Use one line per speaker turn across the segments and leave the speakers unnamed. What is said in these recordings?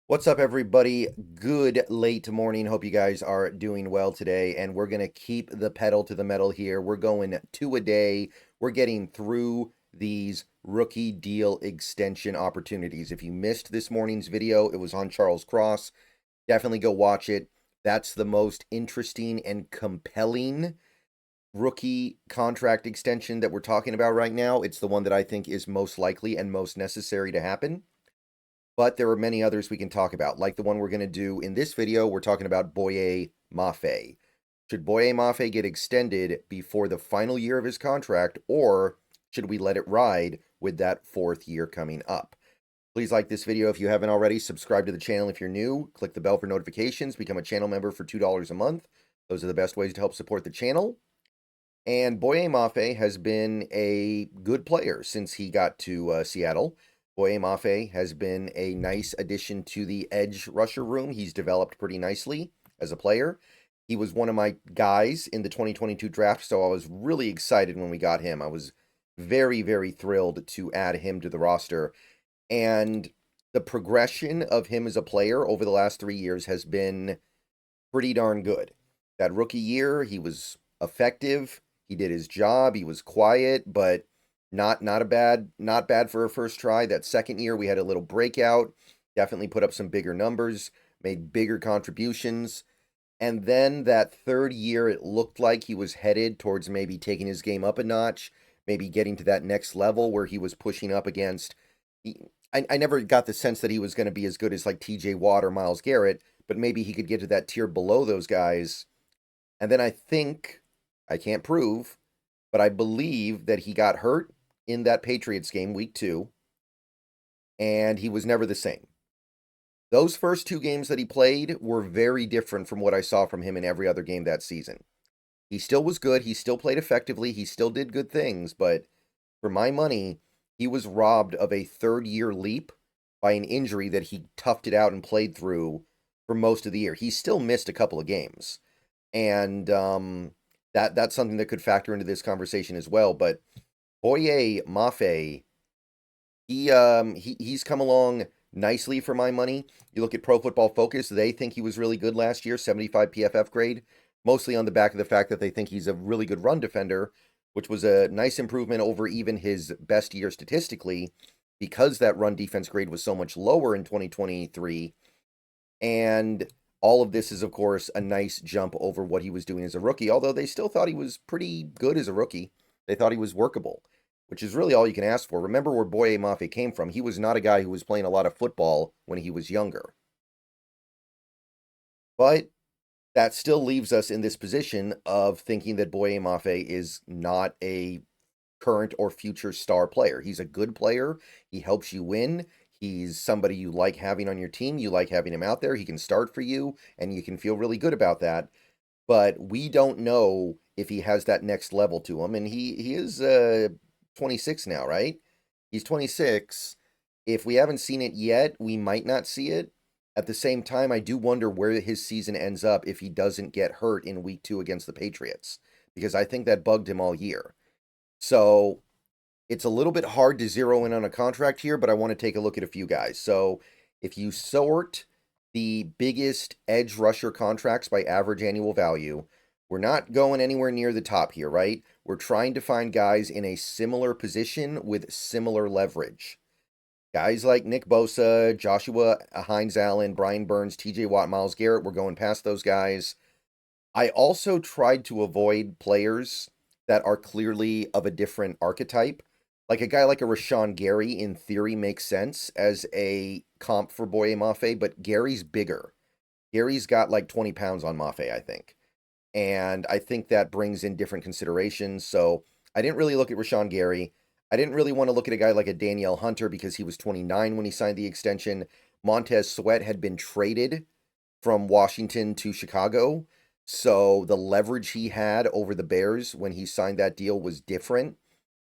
What's up, everybody? Good late morning. Hope you guys are doing well today. And we're going to keep the pedal to the metal here. We're going two a day. We're getting through these rookie deal extension opportunities. If you missed this morning's video, it was on Charles Cross. Definitely go watch it. That's the most interesting and compelling rookie contract extension that we're talking about right now. It's the one that I think is most likely and most necessary to happen. But there are many others we can talk about, like the one we're going to do in this video. We're talking about Boye Mafe. Should Boye Mafe get extended before the final year of his contract, or should we let it ride with that fourth year coming up? Please like this video if you haven't already. Subscribe to the channel if you're new. Click the bell for notifications. Become a channel member for $2 a month. Those are the best ways to help support the channel. And Boye Mafe has been a good player since he got to Seattle. Boye Mafe has been a nice addition to the edge rusher room. He's developed pretty nicely as a player. He was one of my guys in the 2022 draft, so I was really excited when we got him. I was very, very thrilled to add him to the roster. And the progression of him as a player over the last 3 years has been pretty darn good. That rookie year, he was effective. He did his job. He was quiet, but not bad for a first try. That second year, we had a little breakout. Definitely put up some bigger numbers, made bigger contributions. And then that third year, it looked like he was headed towards maybe taking his game up a notch, maybe getting to that next level where he was pushing up against. I never got the sense that he was going to be as good as like TJ Watt or Myles Garrett, but maybe he could get to that tier below those guys. And then I think, I can't prove, but I believe that he got hurt in that Patriots game, week 2, and he was never the same. Those first 2 games that he played were very different from what I saw from him in every other game that season. He still was good. He still played effectively. He still did good things, but for my money, he was robbed of a third-year leap by an injury that he toughed it out and played through for most of the year. He still missed a couple of games, and that's something that could factor into this conversation as well. But Boye Mafe, he's come along nicely for my money. You look at Pro Football Focus, they think he was really good last year, 75 PFF grade, mostly on the back of the fact that they think he's a really good run defender, which was a nice improvement over even his best year statistically, because that run defense grade was so much lower in 2023. And all of this is, of course, a nice jump over what he was doing as a rookie, although they still thought he was pretty good as a rookie. They thought he was workable, which is really all you can ask for. Remember where Boye Mafe came from. He was not a guy who was playing a lot of football when he was younger. But that still leaves us in this position of thinking that Boye Mafe is not a current or future star player. He's a good player. He helps you win. He's somebody you like having on your team. You like having him out there. He can start for you, and you can feel really good about that. But we don't know if he has that next level to him. And he is 26 now, right? He's 26. If we haven't seen it yet, we might not see it. At the same time, I do wonder where his season ends up if he doesn't get hurt in week 2 against the Patriots, because I think that bugged him all year. So it's a little bit hard to zero in on a contract here, but I want to take a look at a few guys. So if you sort the biggest edge rusher contracts by average annual value, we're not going anywhere near the top here, right? We're trying to find guys in a similar position with similar leverage. Guys like Nick Bosa, Joshua Hines-Allen, Brian Burns, TJ Watt, Myles Garrett, we're going past those guys. I also tried to avoid players that are clearly of a different archetype. Like a guy like a Rashawn Gary, in theory, makes sense as a comp for Boye Mafe, but Gary's bigger. Gary's got like 20 pounds on Mafe, I think. And I think that brings in different considerations. So I didn't really look at Rashawn Gary. I didn't really want to look at a guy like a Danielle Hunter because he was 29 when he signed the extension. Montez Sweat had been traded from Washington to Chicago. So the leverage he had over the Bears when he signed that deal was different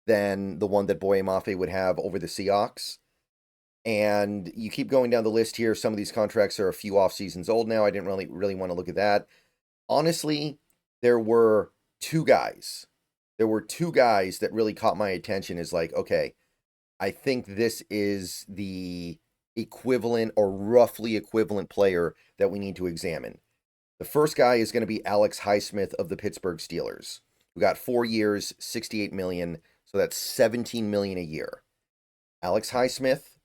than the one that Boye Mafe would have over the Seahawks. And you keep going down the list here. Some of these contracts are a few off seasons old now. I didn't really want to look at that. Honestly, there were two guys. There were two guys that really caught my attention as like, okay, I think this is the equivalent or roughly equivalent player that we need to examine. The first guy is going to be Alex Highsmith of the Pittsburgh Steelers, who got 4 years, 68 million, so that's 17 million a year. Alex Highsmith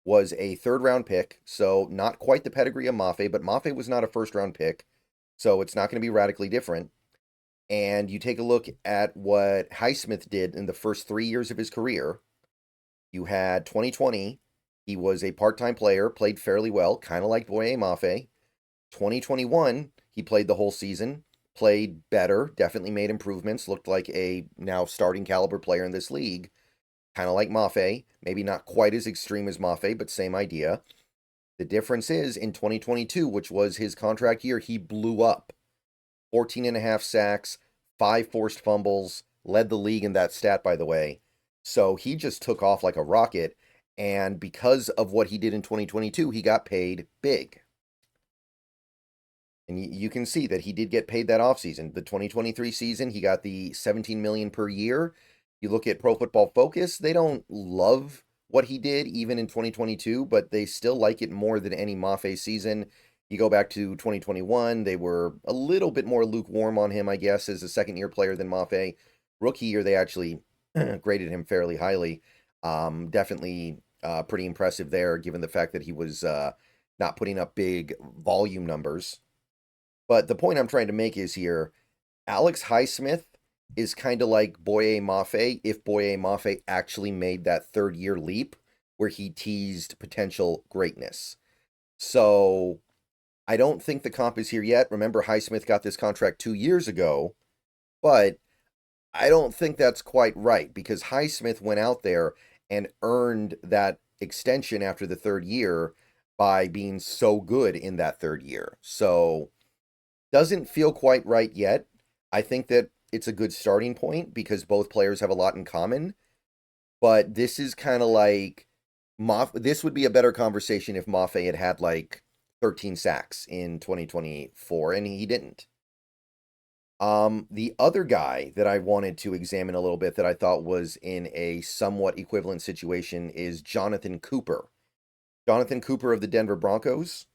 was a third-round pick, so not quite the pedigree of Mafe, but Mafe was not a first-round pick, so it's not going to be radically different. And you take a look at what Highsmith did in the first 3 years of his career. You had 2020, he was a part-time player, played fairly well, kind of like Boye Mafe. 2021, he played the whole season, played better, definitely made improvements, looked like a now starting caliber player in this league, kind of like Mafe, maybe not quite as extreme as Mafe, but same idea. The difference is in 2022, which was his contract year, he blew up. 14 and a half sacks, 5 forced fumbles, led the league in that stat, by the way. So he just took off like a rocket, and because of what he did in 2022, he got paid big. And you can see that he did get paid that offseason. The 2023 season, he got the 17 million per year. You look at Pro Football Focus, they don't love what he did even in 2022, but they still like it more than any Mafe season. You go back to 2021, they were a little bit more lukewarm on him, I guess, as a second-year player than Mafe. Rookie year, they actually graded him fairly highly. Definitely pretty impressive there, given the fact that he was not putting up big volume numbers. But the point I'm trying to make is here, Alex Highsmith is kind of like Boye Mafe if Boye Mafe actually made that third-year leap where he teased potential greatness. So I don't think the comp is here yet. Remember, Highsmith got this contract 2 years ago, but I don't think that's quite right because Highsmith went out there and earned that extension after the third year by being so good in that third year. So doesn't feel quite right yet. I think that it's a good starting point because both players have a lot in common. But this is kind of like this would be a better conversation if Mafe had had like 13 sacks in 2024, and he didn't. The other guy that I wanted to examine a little bit that I thought was in a somewhat equivalent situation is Jonathan Cooper. Jonathan Cooper of the Denver Broncos.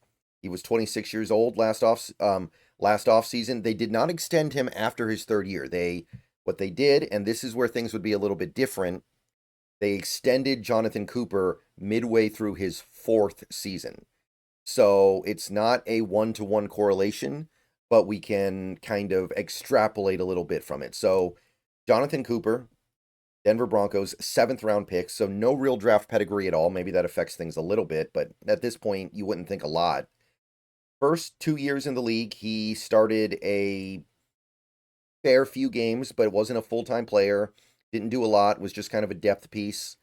He was 26 years old last off season. They did not extend him after his third year. What they did, and this is where things would be a little bit different, they extended Jonathan Cooper midway through his fourth season. So it's not a one-to-one correlation, but we can kind of extrapolate a little bit from it. So Jonathan Cooper, Denver Broncos, 7th round pick, so no real draft pedigree at all. Maybe that affects things a little bit, but at this point, you wouldn't think a lot. First 2 years in the league, he started a fair few games, but wasn't a full-time player. Didn't do a lot, was just kind of a depth piece.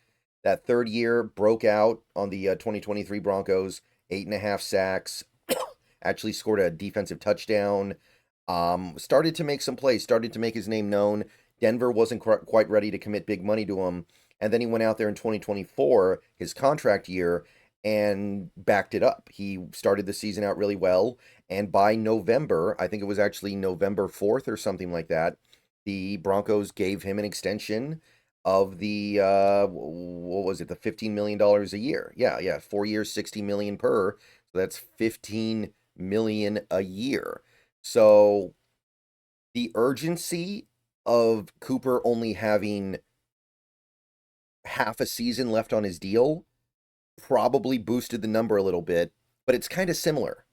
That third year, broke out on the 2023 Broncos, 8.5 sacks, actually scored a defensive touchdown, started to make some plays, started to make his name known. Denver wasn't quite ready to commit big money to him. And then he went out there in 2024, his contract year, and backed it up. He started the season out really well. And by November, I think it was actually November 4th or something like that, the Broncos gave him an extension of the, what was it, the $15 million a year. Yeah, 4 years, 60 million per. So that's 15 million a year. So the urgency of Cooper only having half a season left on his deal probably boosted the number a little bit, but it's kind of similar.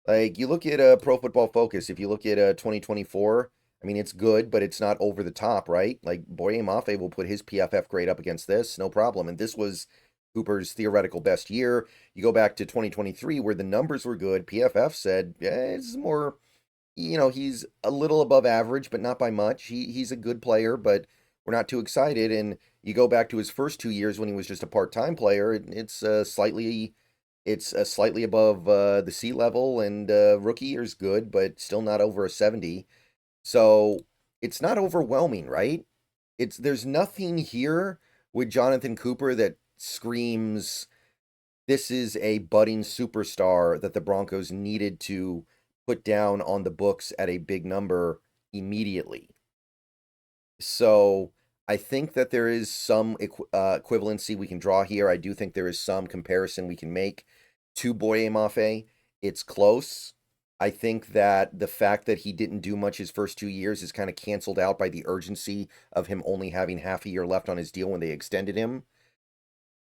Like, you look at Pro Football Focus, if you look at 2024, I mean, it's good, but it's not over the top, right? Like, Boye Mafe will put his PFF grade up against this, no problem. And this was Cooper's theoretical best year. You go back to 2023, where the numbers were good, PFF said, yeah, it's more, he's a little above average, but not by much. He's a good player, but we're not too excited. And you go back to his first 2 years when he was just a part-time player, it's slightly above the sea level, and rookie year's good, but still not over a 70. So it's not overwhelming, right? There's nothing here with Jonathan Cooper that screams this is a budding superstar that the Broncos needed to put down on the books at a big number immediately. So I think that there is some equivalency we can draw here. I do think there is some comparison we can make to Boye Mafe. It's close. I think that the fact that he didn't do much his first 2 years is kind of canceled out by the urgency of him only having half a year left on his deal when they extended him.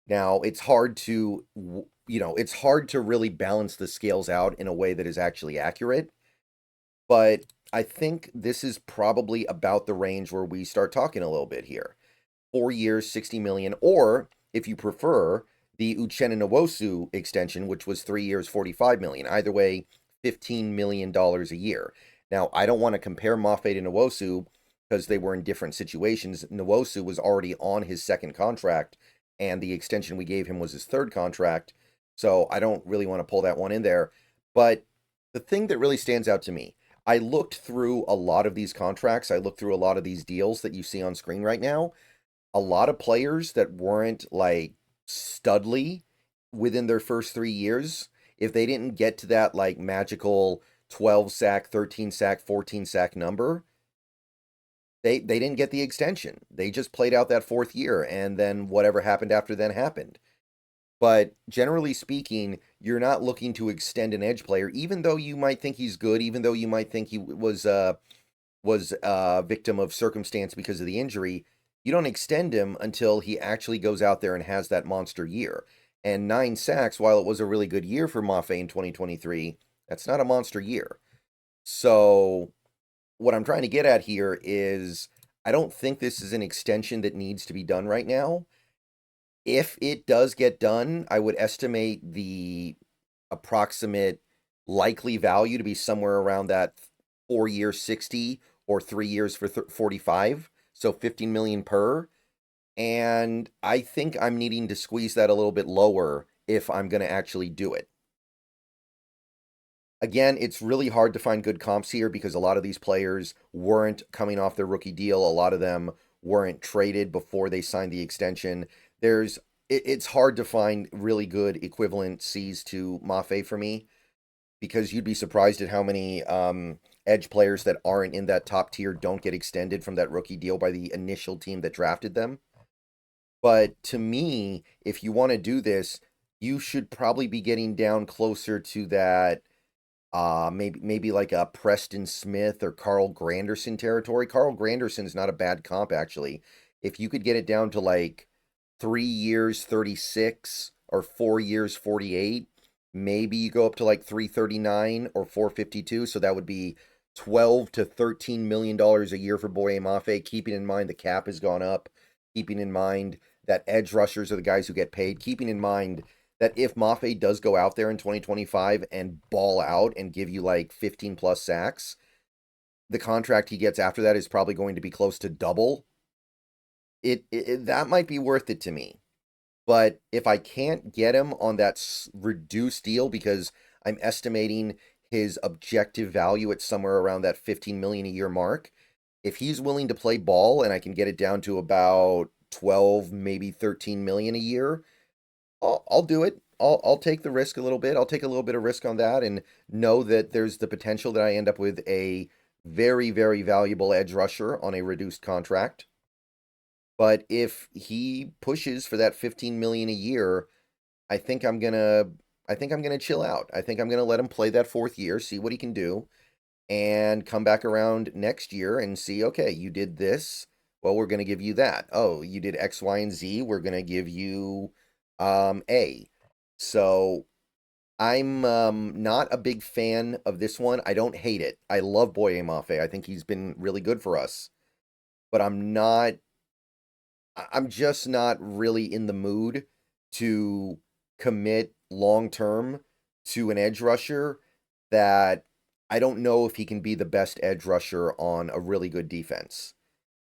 Now, it's hard to, it's hard to really balance the scales out in a way that is actually accurate. But I think this is probably about the range where we start talking a little bit here. 4 years, 60 million, or if you prefer, the Uchenna Nwosu extension, which was 3 years, 45 million. Either way, $15 million a year. Now, I don't want to compare Mafe to Nwosu because they were in different situations. Nwosu was already on his second contract, and the extension we gave him was his third contract. So I don't really want to pull that one in there. But the thing that really stands out to me, I looked through a lot of these contracts. I looked through a lot of these deals that you see on screen right now. A lot of players that weren't like studly within their first 3 years, if they didn't get to that like magical 12 sack, 13 sack, 14 sack number, they didn't get the extension. They just played out that fourth year, and then whatever happened after then happened. But generally speaking, you're not looking to extend an edge player, even though you might think he's good, even though you might think he was a victim of circumstance because of the injury. You don't extend him until he actually goes out there and has that monster year. And 9 sacks, while it was a really good year for Mafe in 2023, that's not a monster year. So what I'm trying to get at here is I don't think this is an extension that needs to be done right now. If it does get done, I would estimate the approximate likely value to be somewhere around that 4 years 60 or 3 years for 45. So 15 million per. And I think I'm needing to squeeze that a little bit lower if I'm going to actually do it. Again, it's really hard to find good comps here because a lot of these players weren't coming off their rookie deal. A lot of them weren't traded before they signed the extension. It's hard to find really good equivalencies to Mafe for me because you'd be surprised at how many edge players that aren't in that top tier don't get extended from that rookie deal by the initial team that drafted them. But to me, if you want to do this, you should probably be getting down closer to that maybe like a Preston Smith or Carl Granderson territory. Carl Granderson's not a bad comp, actually. If you could get it down to like 3 years 36 or 4 years 48, maybe you go up to like 339 or 452. So that would be 12 to 13 million dollars a year for Boye Mafe, keeping in mind the cap has gone up, keeping in mind that edge rushers are the guys who get paid, keeping in mind that if Mafe does go out there in 2025 and ball out and give you like 15 plus sacks, the contract he gets after that is probably going to be close to double. That might be worth it to me. But if I can't get him on that reduced deal because I'm estimating his objective value at somewhere around that 15 million a year mark, if he's willing to play ball and I can get it down to about 12, maybe 13 million a year, I'll do it. I'll take the risk a little bit. I'll take a little bit of risk on that and know that there's the potential that I end up with a very, very valuable edge rusher on a reduced contract. But if he pushes for that 15 million a year, I think I'm gonna chill out. I think I'm gonna let him play that fourth year, see what he can do, and come back around next year and see, okay, you did this. Well, we're gonna give you that. Oh, you did X, Y, and Z. We're gonna give you A. So I'm not a big fan of this one. I don't hate it. I love Boye Mafe. I think he's been really good for us. But I'm just not really in the mood to commit long term to an edge rusher that I don't know if he can be the best edge rusher on a really good defense.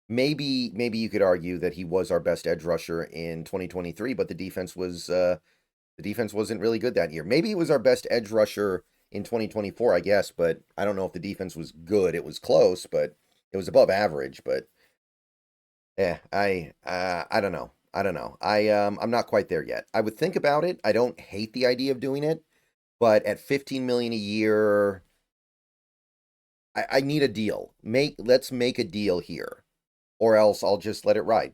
Maybe you could argue that he was our best edge rusher in 2023, but the defense wasn't really good that year. Maybe he was our best edge rusher in 2024, I guess, but I don't know if the defense was good. It was close, but it was above average. But yeah, I don't know. I don't know. I'm not quite there yet. I would think about it. I don't hate the idea of doing it, but at 15 million a year, I need a deal. Let's make a deal here. or else I'll just let it ride.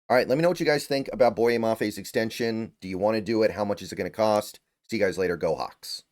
All right, let me know what you guys think about Boye Mafe's extension. Do you want to do it? How much is it going to cost? See you guys later. Go Hawks.